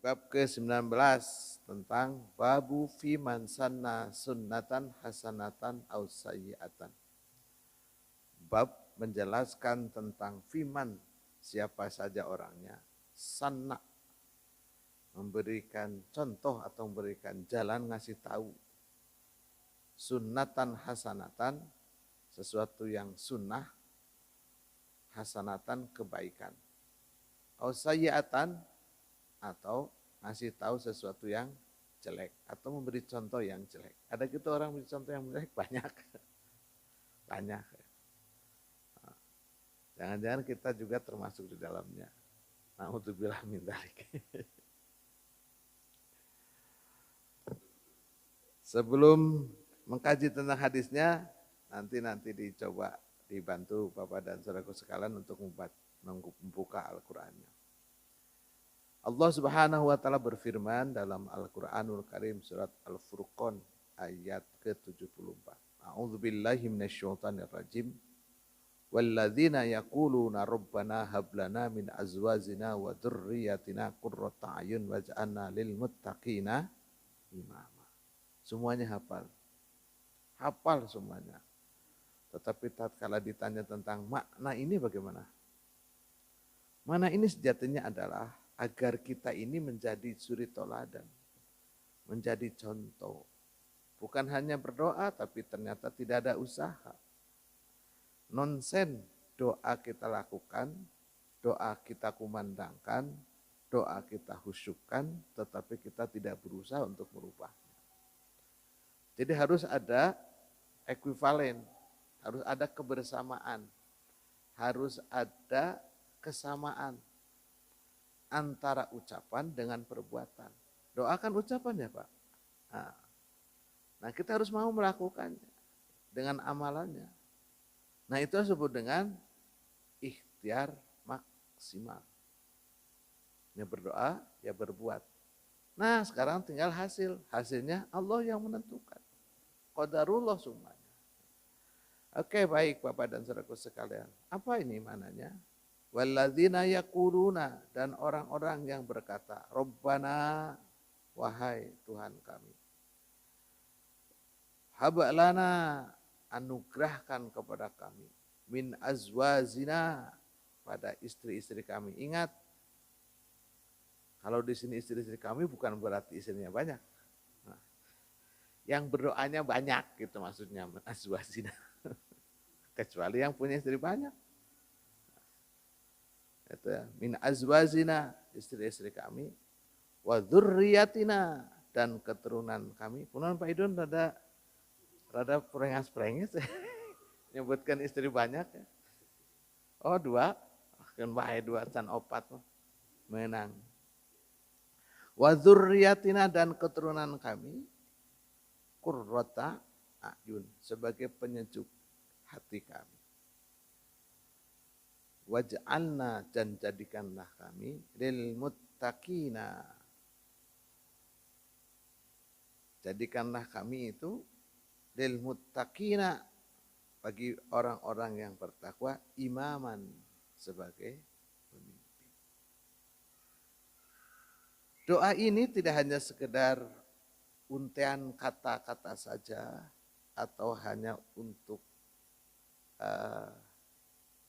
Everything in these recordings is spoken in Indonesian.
Bab ke-19 tentang babu fi man sanna sunnatan hasanatan au sayyi'atan. Bab menjelaskan tentang fiman, siapa saja orangnya, sanna, memberikan contoh atau memberikan jalan, ngasih tahu. Sunnatan hasanatan, sesuatu yang sunnah, hasanatan kebaikan. Au sayyi'atan, atau ngasih tahu sesuatu yang jelek atau memberi contoh yang jelek. Ada gitu orang memberi contoh yang jelek banyak. Banyak. Jangan-jangan kita juga termasuk di dalamnya. Na'udzubillah min dzalik. Sebelum mengkaji tentang hadisnya, nanti dicoba dibantu Bapak dan saudaraku sekalian untuk membuka Al-Qur'annya. Allah Subhanahu wa taala berfirman dalam Al-Qur'anul Karim surat Al-Furqan ayat ke-74. A'udzubillahi minasyaitonir rajim. Walladzina yaquluna rabbana hab lana min azwajina wa dzurriyyatina qurrata a'yun waj'alna lil muttaqina imama. Semuanya hafal. Hafal semuanya. Tetapi tatkala ditanya tentang makna ini bagaimana? Makna ini sejatinya adalah agar kita ini menjadi suri toladan, menjadi contoh. Bukan hanya berdoa, tapi ternyata tidak ada usaha. Nonsen doa kita lakukan, doa kita kumandangkan, doa kita khusyukkan, tetapi kita tidak berusaha untuk merubahnya. Jadi harus ada ekuivalen, harus ada kebersamaan, harus ada kesamaan antara ucapan dengan perbuatan. Doakan ucapan ya Pak. Nah kita harus mau melakukannya dengan amalannya. Nah itu disebut dengan ikhtiar maksimal. Ya berdoa, ya berbuat. Nah sekarang tinggal hasilnya Allah yang menentukan. Qadarullah semuanya. Oke baik Bapak dan saudaraku sekalian. Apa ini mananya? Walladzina yaquluna, dan orang-orang yang berkata, Rabbana, wahai Tuhan kami. Habalana, anugerahkan kepada kami. Min azwazina, pada istri-istri kami. Ingat, kalau di sini istri-istri kami bukan berarti istrinya banyak. Nah, yang berdoanya banyak gitu maksudnya, min azwazina. Kecuali yang punya istri banyak. Itu ya, min azwazina, istri-istri kami, wa dzurriyyatina, dan keturunan kami. Punan Pak Idun rada perengas-perengis nyebutkan istri banyak ya. Oh 2, kan bae 2 can 4 menang. Wa dzurriyyatina, dan keturunan kami, qurrata a'yun, sebagai penyejuk hati kami. Waj'alna, dan jadikanlah kami lil muttaqina. Jadikanlah kami itu lil muttaqina, bagi orang-orang yang bertakwa, imaman, sebagai pemimpin. Doa ini tidak hanya sekedar untean kata-kata saja atau hanya untuk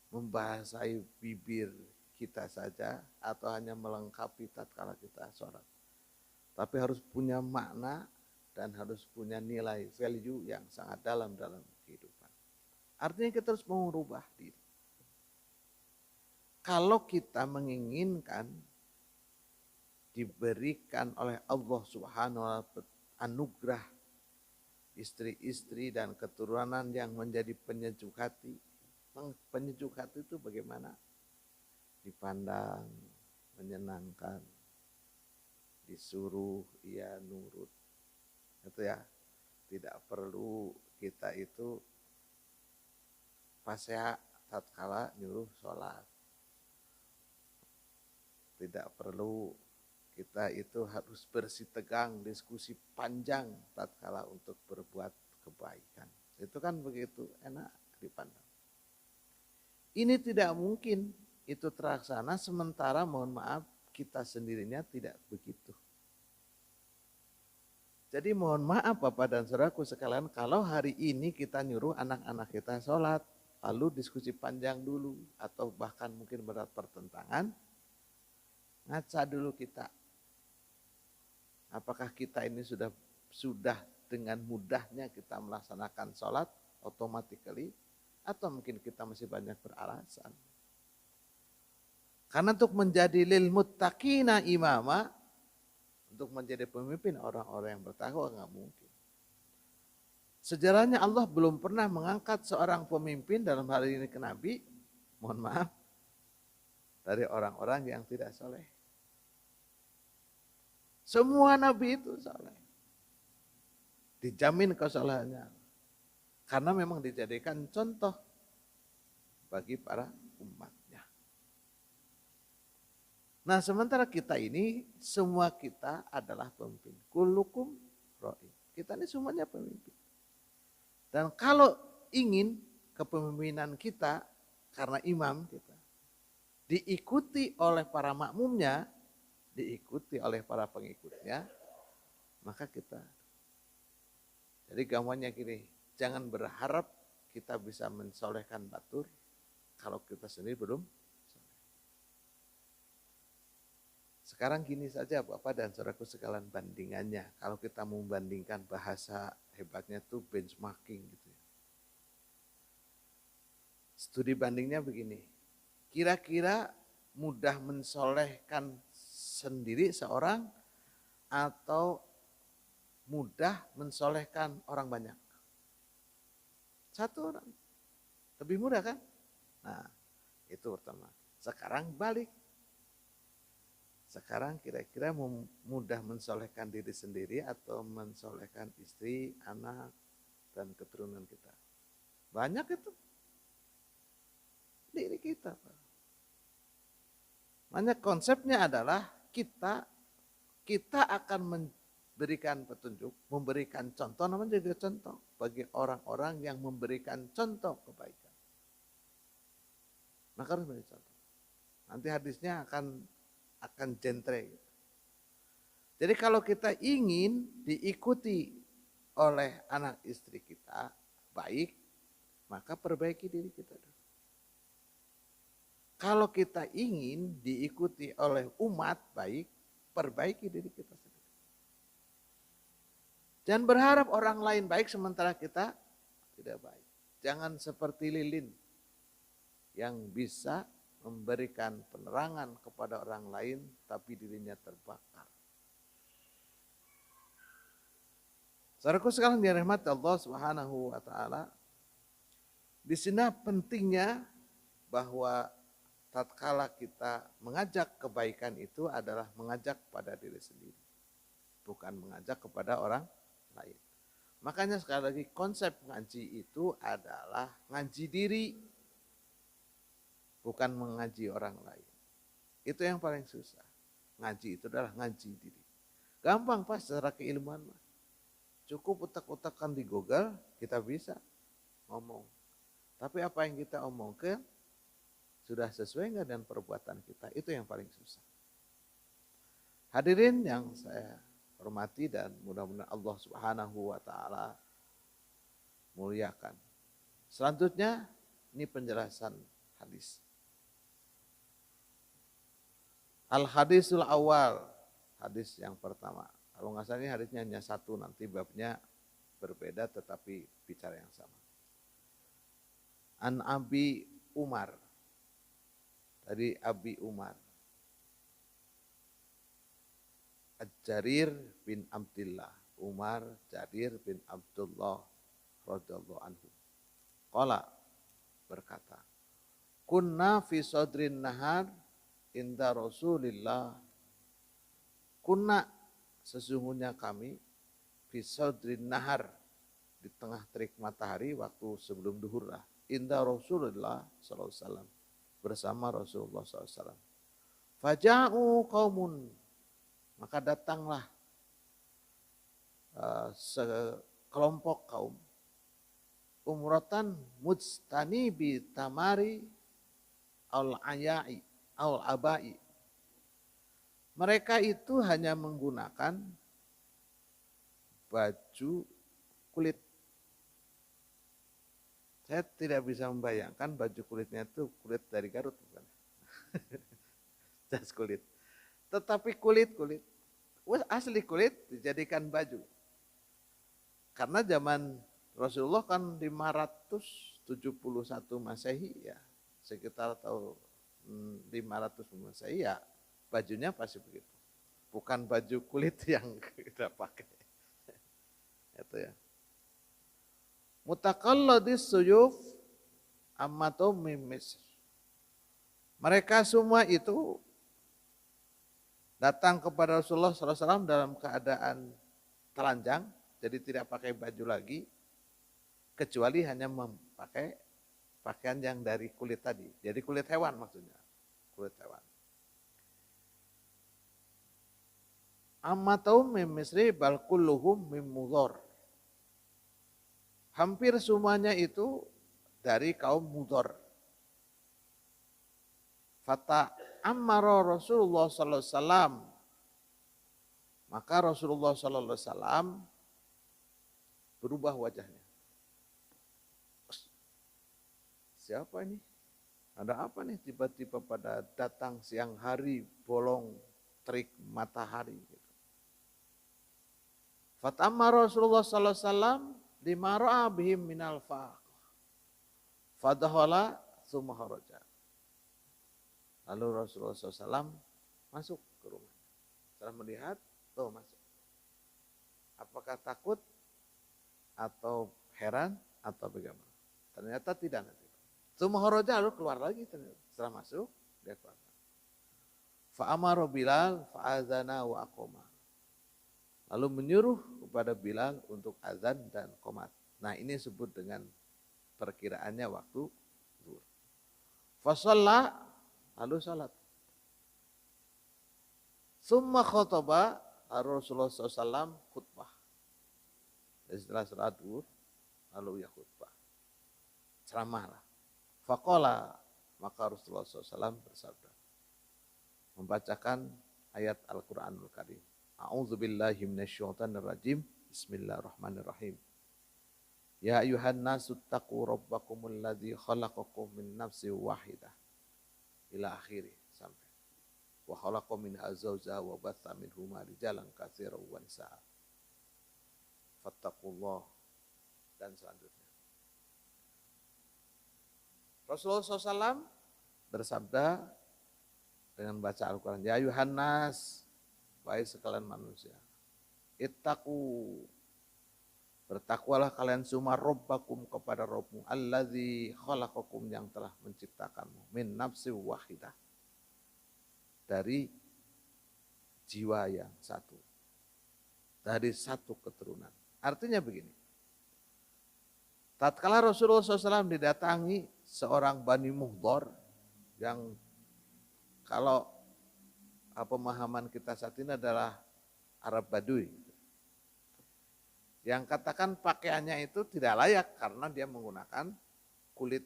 membahasai bibir kita saja atau hanya melengkapi tatkala kita sholat. Tapi harus punya makna dan harus punya nilai value yang sangat dalam kehidupan. Artinya kita harus merubah diri. Kalau kita menginginkan diberikan oleh Allah Subhanahu wa ta'ala anugerah istri-istri dan keturunan yang menjadi penyejuk hati. Penyejuk hati itu bagaimana? Dipandang, menyenangkan, disuruh, ia nurut. Itu ya, tidak perlu kita itu fasya tatkala nyuruh sholat. Tidak perlu kita itu harus bersih tegang, diskusi panjang tatkala untuk berbuat kebaikan. Itu kan begitu enak dipandang. Ini tidak mungkin itu terlaksana sementara mohon maaf kita sendirinya tidak begitu. Jadi mohon maaf Bapak dan Saudaraku sekalian, kalau hari ini kita nyuruh anak-anak kita sholat, lalu diskusi panjang dulu, atau bahkan mungkin berat pertentangan, ngaca dulu kita. Apakah kita ini sudah dengan mudahnya kita melaksanakan sholat automatically, atau mungkin kita masih banyak beralasan. Karena untuk menjadi lil muttaqina imama, untuk menjadi pemimpin orang-orang yang bertakwa nggak mungkin. Sejarahnya Allah belum pernah mengangkat seorang pemimpin dalam hal ini ke Nabi, mohon maaf, dari orang-orang yang tidak soleh. Semua Nabi itu soleh. Dijamin kesolehannya. Karena memang dijadikan contoh bagi para umatnya. Nah sementara kita ini, semua kita adalah pemimpin. Kullukum ra'i. Kita ini semuanya pemimpin. Dan kalau ingin kepemimpinan kita, karena imam kita, diikuti oleh para makmumnya, diikuti oleh para pengikutnya, maka kita. Jadi gambarnya gini, jangan berharap kita bisa mensolehkan batur, kalau kita sendiri belum. Sekarang gini saja Bapak dan Saudaraku sekalian bandingannya. Kalau kita mau membandingkan bahasa hebatnya tuh benchmarking gitu ya. Studi bandingnya begini. Kira-kira mudah mensolehkan sendiri seorang atau mudah mensolehkan orang banyak? Satu orang. Lebih mudah kan? Nah, itu pertama. Sekarang balik. Sekarang kira-kira mudah mensolehkan diri sendiri atau mensolehkan istri, anak, dan keturunan kita? Banyak itu. Diri kita. Makanya konsepnya adalah kita akan memberikan petunjuk, memberikan contoh, namanya juga contoh bagi orang-orang yang memberikan contoh kebaikan. Maka harus memberi contoh. Nanti hadisnya akan jentre. Jadi kalau kita ingin diikuti oleh anak istri kita baik, maka perbaiki diri kita dulu. Kalau kita ingin diikuti oleh umat baik, perbaiki diri kita sendiri. Jangan berharap orang lain baik sementara kita tidak baik. Jangan seperti lilin yang bisa memberikan penerangan kepada orang lain tapi dirinya terbakar. Saudaraku sekalian dirahmati Allah Subhanahu wa taala. Di sini pentingnya bahwa tatkala kita mengajak kebaikan itu adalah mengajak pada diri sendiri, bukan mengajak kepada orang lain. Makanya sekali lagi konsep ngaji itu adalah ngaji diri, bukan mengaji orang lain. Itu yang paling susah. Ngaji itu adalah ngaji diri. Gampang Pak secara keilmuan. Cukup utak-utakan di Google, kita bisa ngomong. Tapi apa yang kita omongkan, sudah sesuai enggak dengan perbuatan kita? Itu yang paling susah. Hadirin yang saya hormati dan mudah-mudahan Allah Subhanahu wa taala muliakan. Selanjutnya ini penjelasan hadis. Al-hadisul awal, hadis yang pertama. Kalau nggak salah ini hadisnya hanya satu, nanti babnya berbeda tetapi bicara yang sama. An Abi Umar, dari Abi Umar. Jarir bin Abdullah, Umar Jarir bin Abdullah radhiyallahu anhu. Qala, berkata, kunna fi sadrin nahar inda Rasulillah. Kunna, sesungguhnya kami, fi sadrin nahar, di tengah terik matahari waktu sebelum duhur lah, inda Rasulillah sallallahu alaihi wasallam, bersama Rasulullah sallallahu alaihi wasallam. Faja'u qaumun, maka datanglah sekelompok kaum, umratan mujtanibi tamari al-aya'i al-abai, Mereka itu hanya menggunakan baju kulit. Saya tidak bisa membayangkan baju kulitnya itu kulit dari Garut, bukan? Jas kulit. Tetapi kulit, asli kulit dijadikan baju. Karena zaman Rasulullah kan 571 Masehi ya, sekitar tahun 500 Masehi ya, bajunya pasti begitu. Bukan baju kulit yang kita pakai. Itu ya. Mutakalladis suyuf ammatum min Misr. Mereka semua itu datang kepada Rasulullah SAW dalam keadaan telanjang, jadi tidak pakai baju lagi, kecuali hanya memakai pakaian yang dari kulit tadi. Jadi kulit hewan maksudnya, kulit hewan. Ammatum min Misri bal kulluhum min Mudhar. Hampir semuanya itu dari kaum Mudhar. Fata ammara Rasulullah sallallahu alaihi wasallam. Maka Rasulullah sallallahu alaihi wasallam berubah wajahnya. Siapa ini? Ada apa nih tiba-tiba pada datang siang hari bolong terik matahari gitu. Fata ammara Rasulullah sallallahu alaihi wasallam lima ra'a bihim minal faqh. Fadakhala tsumma kharaja. Lalu Rasulullah SAW masuk ke rumah. Setelah melihat, masuk. Apakah takut atau heran atau bagaimana? Ternyata tidak nanti. Tsumma kharaja, lalu keluar lagi ternyata. Setelah masuk, dia keluar. Fa'amara Bilal fa'adzana wa aqoma. Lalu menyuruh kepada Bilal untuk azan dan qomat. Nah ini disebut dengan perkiraannya waktu zuhur. Fasalla, lalu salat. Summa khotbah, Rasulullah SAW khutbah. Setelah salat zuhur, lalu ya khutbah. Ceramahlah. Faqala, maka Rasulullah SAW bersabda. Membacakan ayat Al-Quranul Karim. A'udzubillahi minasyaitonir rajim. Bismillahirrahmanirrahim. Ya ayuhan nasu taqu rabbakumul ladzi khalaqakum min nafsin wahidah. Ila akhiri sampai. Wa khalaqa minha zawjaha wa batha minhuma rijalan katsiran wa nisaa. Fattaqullah dan selanjutnya. Rasulullah SAW bersabda dengan baca Al-Quran. Ya ayuhan nas, wahai sekalian manusia. Ittaqu, bertakwalah kalian semua rabbakum kepada Rabbmu allazi khalaqakum yang telah menciptakanmu min nafsin wahidah, dari jiwa yang satu, dari satu keturunan. Artinya begini, tatkala Rasulullah SAW didatangi seorang Bani Mudhar yang kalau pemahaman kita saat ini adalah Arab Baduy, yang katakan pakaiannya itu tidak layak karena dia menggunakan kulit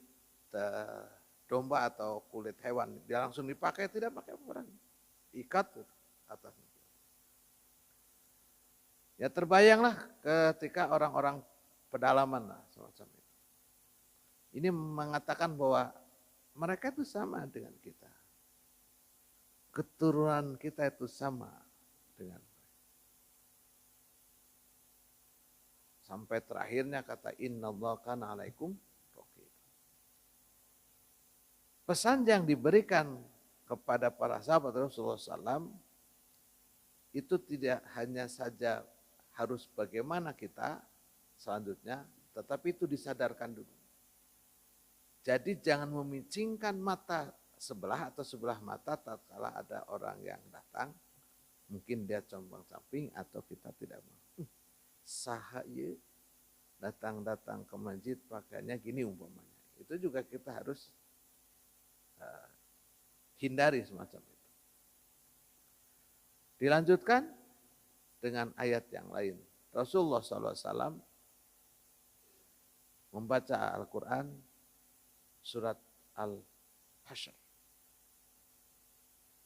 domba atau kulit hewan. Dia langsung dipakai, tidak pakai orang, ikat atasnya. Ya terbayanglah ketika orang-orang pedalaman lah semacam itu. Ini mengatakan bahwa mereka itu sama dengan kita. Keturunan kita itu sama dengan mereka. Sampai terakhirnya kata innallaha kana alaikum raqib. Pesan yang diberikan kepada para sahabat Rasulullah SAW itu tidak hanya saja harus bagaimana kita selanjutnya, tetapi itu disadarkan dulu. Jadi jangan memicingkan mata sebelah atau sebelah mata tatkala ada orang yang datang, mungkin dia compang-camping atau kita tidak mau. Saha ye datang-datang ke masjid pakainya gini umpamanya. Itu juga kita harus hindari semacam itu. Dilanjutkan dengan ayat yang lain. Rasulullah SAW membaca Al-Quran surat Al-Hasyr.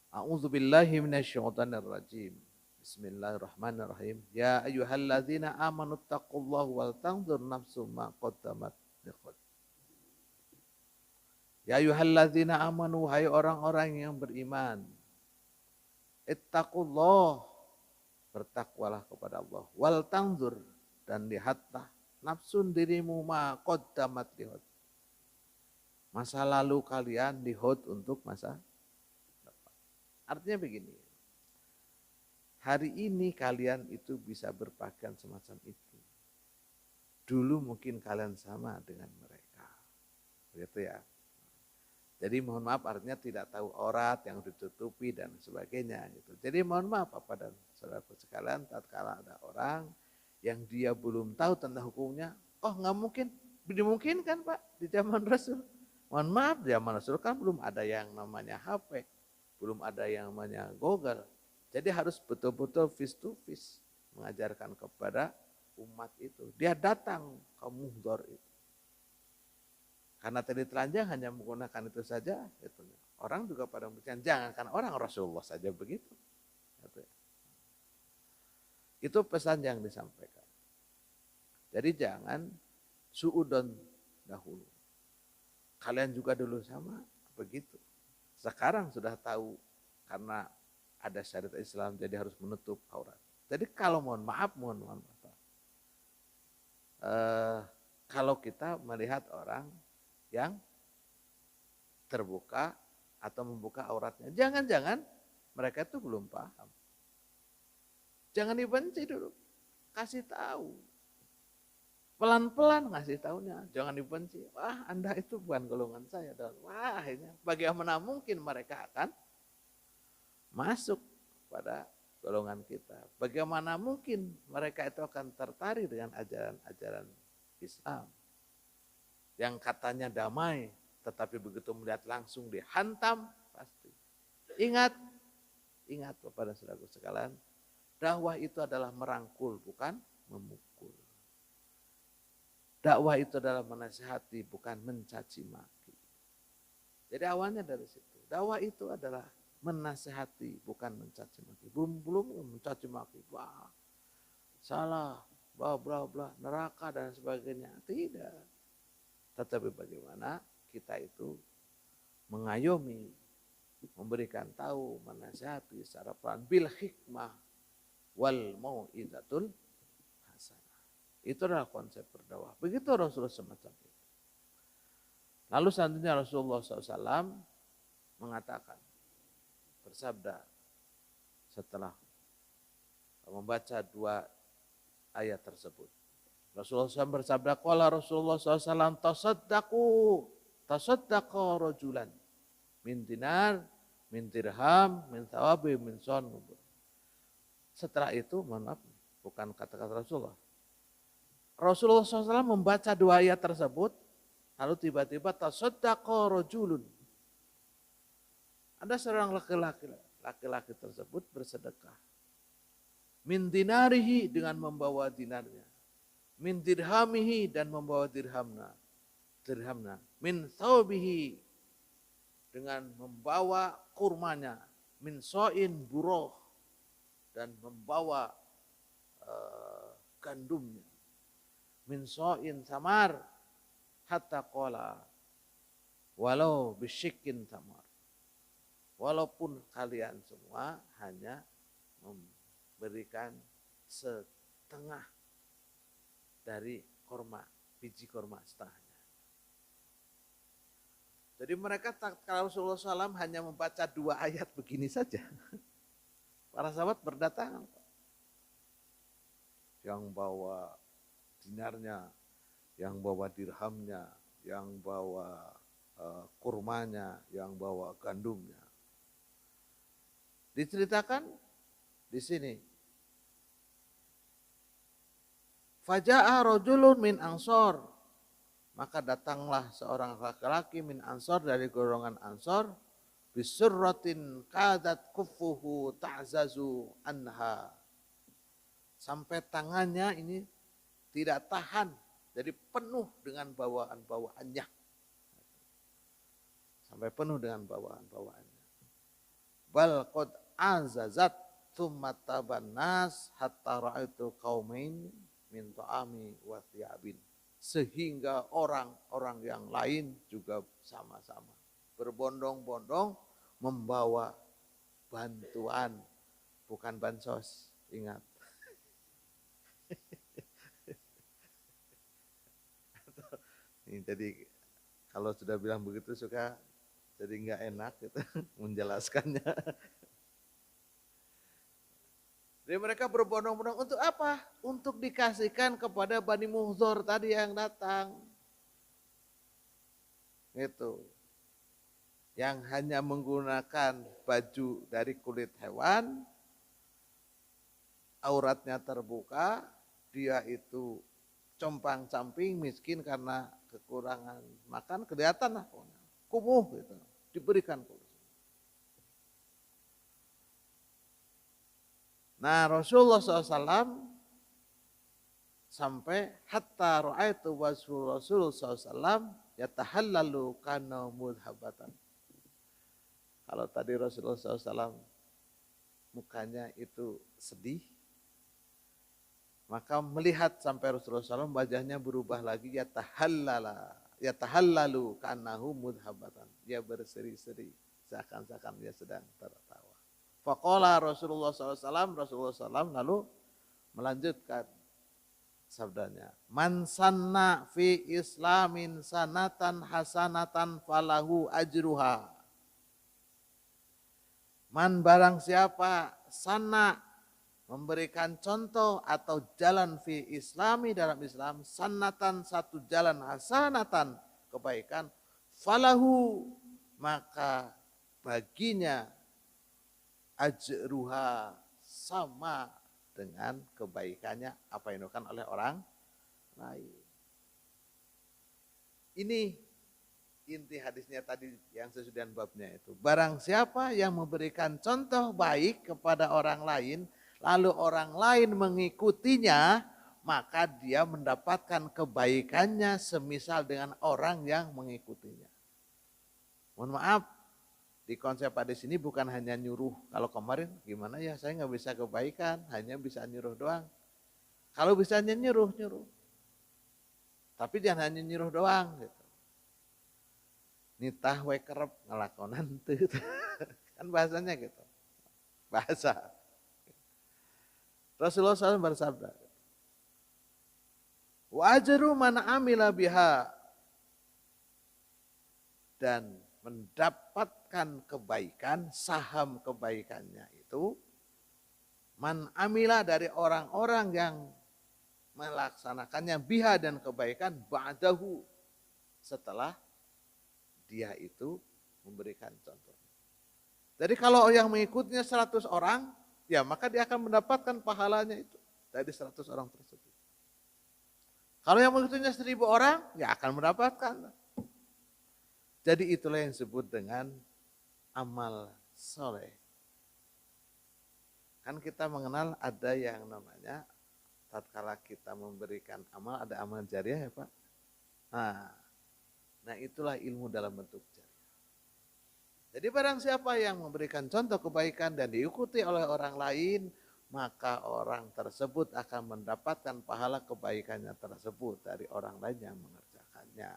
A'udzubillahi minasyaitonir rajim. Bismillahirrahmanirrahim. Ya ayyuhalladzina amanu taqullaha wal tanzur nafsum ma qaddamat lighad. Ya ayyuhalladzina amanu, hai orang-orang yang beriman. Ittaqullah, bertakwalah kepada Allah. Wal tanzur, dan lihatlah nafsun dirimu ma qaddamat lighad. Masa lalu kalian lihat untuk masa depan. Artinya begini. Hari ini kalian itu bisa berpakaian semacam itu. Dulu mungkin kalian sama dengan mereka. Begitu ya. Jadi mohon maaf, artinya tidak tahu aurat yang ditutupi dan sebagainya gitu. Jadi mohon maaf Bapak dan saudaraku sekalian, tatkala ada orang yang dia belum tahu tentang hukumnya, oh nggak mungkin, dimungkinkan Pak di zaman Rasul. Mohon maaf, zaman Rasul kan belum ada yang namanya HP, belum ada yang namanya Google. Jadi harus betul-betul face to face mengajarkan kepada umat itu. Dia datang ke muhdhar itu. Karena tadi telanjang hanya menggunakan itu saja, gitu. Orang juga pada memberikan, jangan karena orang Rasulullah saja begitu. Gitu. Itu pesan yang disampaikan. Jadi jangan suudon dahulu. Kalian juga dulu sama, begitu. Sekarang sudah tahu karena ada syariat Islam jadi harus menutup aurat. Jadi kalau mohon maaf, kalau kita melihat orang yang terbuka atau membuka auratnya, jangan-jangan mereka itu belum paham. Jangan dibenci dulu, kasih tahu. Pelan-pelan ngasih tahunya, jangan dibenci. Wah, Anda itu bukan golongan saya. Wah, akhirnya bagaimana mungkin mereka akan masuk pada golongan kita. Bagaimana mungkin mereka itu akan tertarik dengan ajaran-ajaran Islam yang katanya damai, tetapi begitu melihat langsung dihantam, pasti. Ingat Bapak dan saudaraku sekalian, dakwah itu adalah merangkul, bukan memukul. Dakwah itu adalah menasihati, bukan mencaci maki. Jadi awalnya dari situ. Dakwah itu adalah menasihati, bukan mencaci maki. Belum mencaci maki. Wah, salah, bla bla bla, neraka dan sebagainya. Tidak. Tetapi bagaimana kita itu mengayomi, memberikan tahu, menasihati secara pelan, bil hikmah wal mau'izatul hasanah. Itu adalah konsep berdakwah. Begitu Rasulullah semacam itu. Lalu selanjutnya Rasulullah SAW mengatakan, bersabda setelah membaca dua ayat tersebut. Rasulullah SAW bersabda, qala Rasulullah SAW, tasaddaqa rajulan min dinar, min dirham, min thawabi, min son. Setelah itu, mohon maaf, bukan kata-kata Rasulullah. Rasulullah SAW membaca dua ayat tersebut, lalu tiba-tiba tasaddaqa rajulun. Ada seorang laki-laki tersebut bersedekah. Min dinarihi, dengan membawa dinarnya. Min dirhamihi, dan membawa dirhamna, min thawbihi, dengan membawa kurmanya, min so'in buroh, dan membawa gandumnya, min so'in samar, hatta qala walau bisyikin samar, walaupun kalian semua hanya memberikan setengah dari korma, biji korma setengahnya. Jadi mereka, kalau Rasulullah SAW hanya membaca dua ayat begini saja, para sahabat berdatangan. Yang bawa dinarnya, yang bawa dirhamnya, yang bawa kurmanya, yang bawa gandumnya. Diceritakan di sini, faja'a rajulun min ansor, maka datanglah seorang laki-laki min ansor, dari golongan ansor, bisurratin kadat kuffuhu ta'zazu anha, sampai tangannya ini tidak tahan, jadi penuh dengan bawaan-bawaannya, sampai penuh dengan bawaan-bawaannya. bal qad azazat tsumma tabannas hatta ra'aitu qaumain min ta'ami wa thiyabin. Sehingga orang-orang yang lain juga sama-sama berbondong-bondong membawa bantuan, bukan bansos, ingat. Jadi kalau sudah bilang begitu suka jadi nggak enak gitu menjelaskannya. Jadi mereka berbondong-bondong untuk apa? Untuk dikasihkan kepada Bani Muhzor tadi yang datang. Itu. Yang hanya menggunakan baju dari kulit hewan, auratnya terbuka, dia itu compang-camping, miskin karena kekurangan makan, kelihatan lah, kumuh gitu, diberikan kursi. Nah Rasulullah SAW sampai hatta ra'aitu Rasulullah SAW yatahallalu kana mudhabatan. Kalau tadi Rasulullah SAW mukanya itu sedih, maka melihat sampai Rasulullah SAW wajahnya berubah lagi, yatahallalu kanahu mudhabatan. Dia berseri-seri seakan-akan dia sedang tertawa. Faqala Rasulullah SAW, Rasulullah SAW lalu melanjutkan sabdanya, man sanna fi islamin sanatan hasanatan falahu ajruha. Man barang siapa sana memberikan contoh atau jalan fi islami dalam Islam, sanatan satu jalan, hasanatan kebaikan, falahu maka baginya ajruha sama dengan kebaikannya apa yang dilakukan oleh orang lain. Ini inti hadisnya tadi yang sesudah babnya itu. Barang siapa yang memberikan contoh baik kepada orang lain, lalu orang lain mengikutinya, maka dia mendapatkan kebaikannya semisal dengan orang yang mengikutinya. Mohon maaf, di konsep hadis ini bukan hanya nyuruh. Kalau kemarin gimana ya, saya nggak bisa kebaikan, hanya bisa nyuruh doang. Kalau bisa hanya nyuruh. Tapi jangan hanya nyuruh doang gitu. Nitah we kerep ngelakonan tuh. Kan bahasanya gitu. Bahasa. Rasulullah SAW bersabda, wa ajru man amila biha, dan mendapatkan kebaikan, saham kebaikannya itu man amila dari orang-orang yang melaksanakannya biha dan kebaikan ba'dahu setelah dia itu memberikan contoh. Jadi kalau yang mengikutinya 100 orang, ya maka dia akan mendapatkan pahalanya itu dari 100 orang tersebut. Kalau yang mengikutinya 1000 orang, ya akan mendapatkan. Jadi itulah yang disebut dengan amal soleh. Kan kita mengenal ada yang namanya, tatkala kita memberikan amal, ada amal jariah ya Pak. Nah itulah ilmu dalam bentuk jariah. Jadi barang siapa yang memberikan contoh kebaikan dan diikuti oleh orang lain, maka orang tersebut akan mendapatkan pahala kebaikannya tersebut dari orang lain yang mengerjakannya.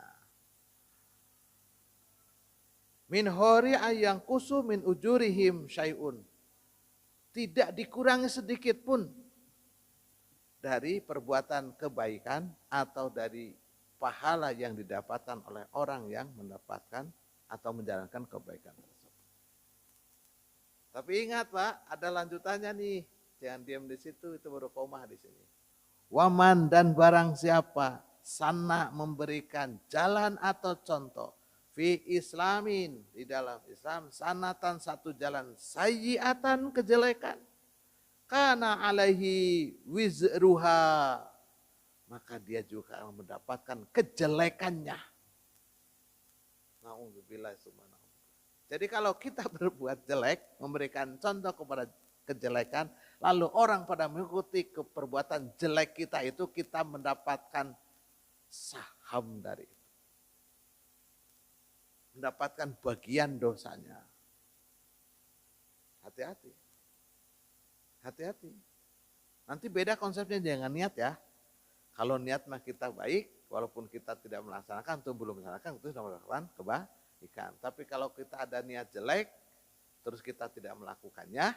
Min hori ayang kusu min ujurihim syai'un. Tidak dikurangi sedikit pun dari perbuatan kebaikan atau dari pahala yang didapatkan oleh orang yang mendapatkan atau menjalankan kebaikan tersebut. Tapi ingat Pak, ada lanjutannya nih. Jangan diam di situ, itu baru komah di sini. Waman dan barang siapa sana memberikan jalan atau contoh fi islamin di dalam Islam, sanatan satu jalan, sayyiatan kejelekan, kana alaihi wizruha, maka dia juga akan mendapatkan kejelekannya. Na'udzubillah subhanahu. Jadi kalau kita berbuat jelek, memberikan contoh kepada kejelekan, lalu orang pada mengikuti perbuatan jelek kita itu, kita mendapatkan saham dari itu. Mendapatkan bagian dosanya. Hati-hati. Hati-hati. Nanti beda konsepnya dengan niat ya. Kalau niat mah kita baik, walaupun kita tidak melaksanakan atau belum melaksanakan, itu sudah melakukan kebaikan. Tapi kalau kita ada niat jelek, terus kita tidak melakukannya,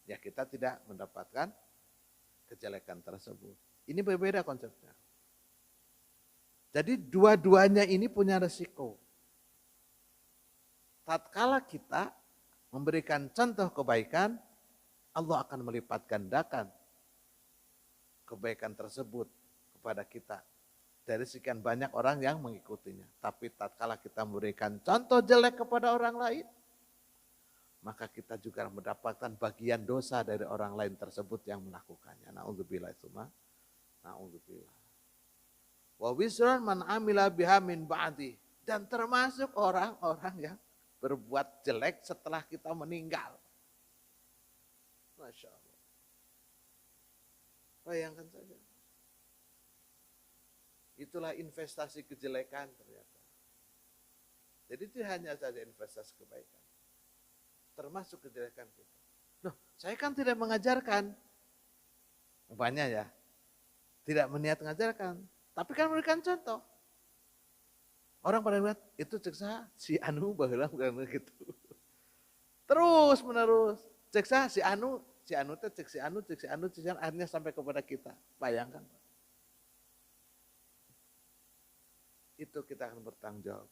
ya kita tidak mendapatkan kejelekan tersebut. Ini berbeda konsepnya. Jadi dua-duanya ini punya resiko. Tatkala kita memberikan contoh kebaikan, Allah akan melipat gandakan kebaikan tersebut kepada kita dari sekian banyak orang yang mengikutinya. Tapi tatkala kita memberikan contoh jelek kepada orang lain, maka kita juga mendapatkan bagian dosa dari orang lain tersebut yang melakukannya. Na'udzubillah tsumma na'udzubillah. Wa wisran man amila biha min ba'di, dan termasuk orang-orang yang berbuat jelek setelah kita meninggal. Masya Allah. Bayangkan saja. Itulah investasi kejelekan ternyata. Jadi itu hanya saja investasi kebaikan. Termasuk kejelekan kita. Loh, saya kan tidak mengajarkan. Umpamanya ya. Tidak meniat mengajarkan. Tapi kan memberikan contoh. Orang pada lihat, itu ceksa si Anu baheula gitu. Terus menerus. Ceksa si Anu teh cek si Anu, akhirnya sampai kepada kita. Bayangkan. Itu kita akan bertanggung jawab.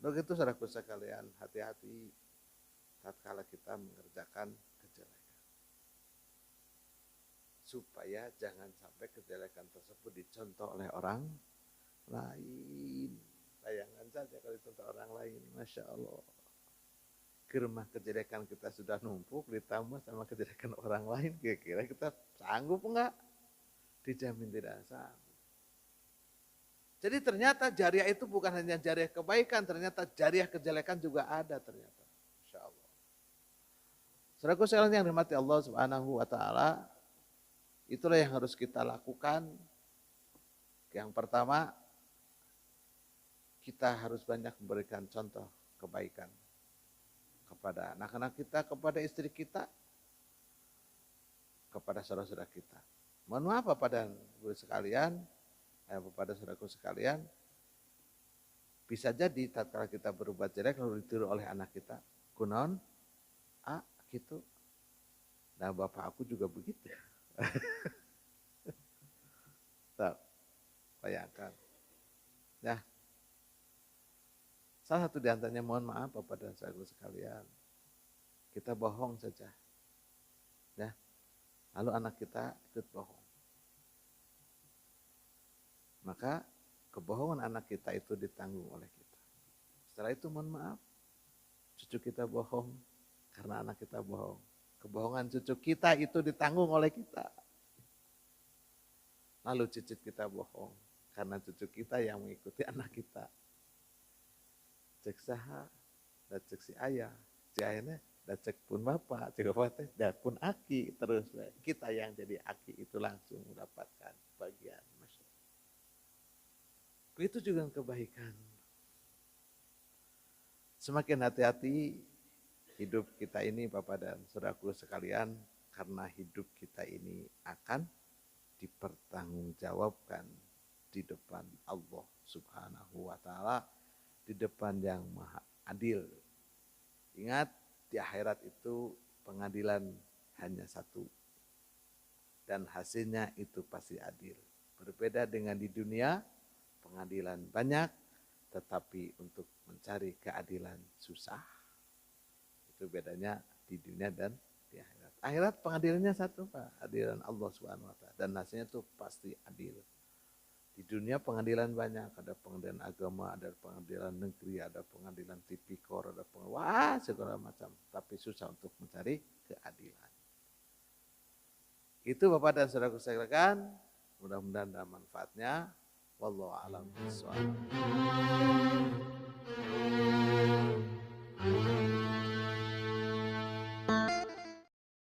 Begitu saudaraku sekalian, hati-hati tatkala kita mengerjakan kejelekan. Supaya jangan sampai kejelekan tersebut dicontoh oleh orang lain. Bayangkan saja kalau dicontoh orang lain, Masya Allah. Germah kejelekan kita sudah numpuk, ditambah sama kejelekan orang lain, kira-kira kita sanggup enggak? Dijamin tidak sanggup. Jadi ternyata jariah itu bukan hanya jariah kebaikan, ternyata jariah kejelekan juga ada ternyata. Insya Allah. Saudaraku sekalian yang dirahmati Allah Subhanahu wa Ta'ala, itulah yang harus kita lakukan. Yang pertama, kita harus banyak memberikan contoh kebaikan kepada anak-anak kita, kepada istri kita, kepada saudara-saudara kita. Mohon maaf Bapak dan Ibu sekalian, kepada saudaraku sekalian, bisa jadi tatkala kita berbuat jelek lalu ditiru oleh anak kita, kunaon, gitu. Nah bapak aku juga begitu. Tuh, bayangkan. Nah, salah satu di antaranya mohon maaf Bapak dan saudaraku sekalian, kita bohong saja. Ya, lalu anak kita ikut bohong. Maka kebohongan anak kita itu ditanggung oleh kita. Setelah itu mohon maaf, cucu kita bohong karena anak kita bohong. Kebohongan cucu kita itu ditanggung oleh kita. Lalu cicit kita bohong karena cucu kita yang mengikuti anak kita. Cek saha, dan cek si ayah, si ayahnya, dan cek pun bapak, cek bapak dan pun aki, terus kita yang jadi aki itu langsung mendapatkan bagian. Begitu juga kebaikan. Semakin hati-hati hidup kita ini Bapak dan saudaraku sekalian, karena hidup kita ini akan dipertanggungjawabkan di depan Allah Subhanahu wa Ta'ala, di depan yang Maha Adil. Ingat, di akhirat itu pengadilan hanya satu dan hasilnya itu pasti adil. Berbeda dengan di dunia, pengadilan banyak, tetapi untuk mencari keadilan susah. Itu bedanya di dunia dan di akhirat. Akhirat pengadilannya satu Pak, adilan Allah SWT, dan hasilnya itu pasti adil. Di dunia pengadilan banyak, ada pengadilan agama, ada pengadilan negeri, ada pengadilan tipikor, ada pengadilan, segala macam. Tapi susah untuk mencari keadilan. Itu Bapak dan saudaraku sekalian, mudah-mudahan ada manfaatnya. Wallahu a'lam bishawab.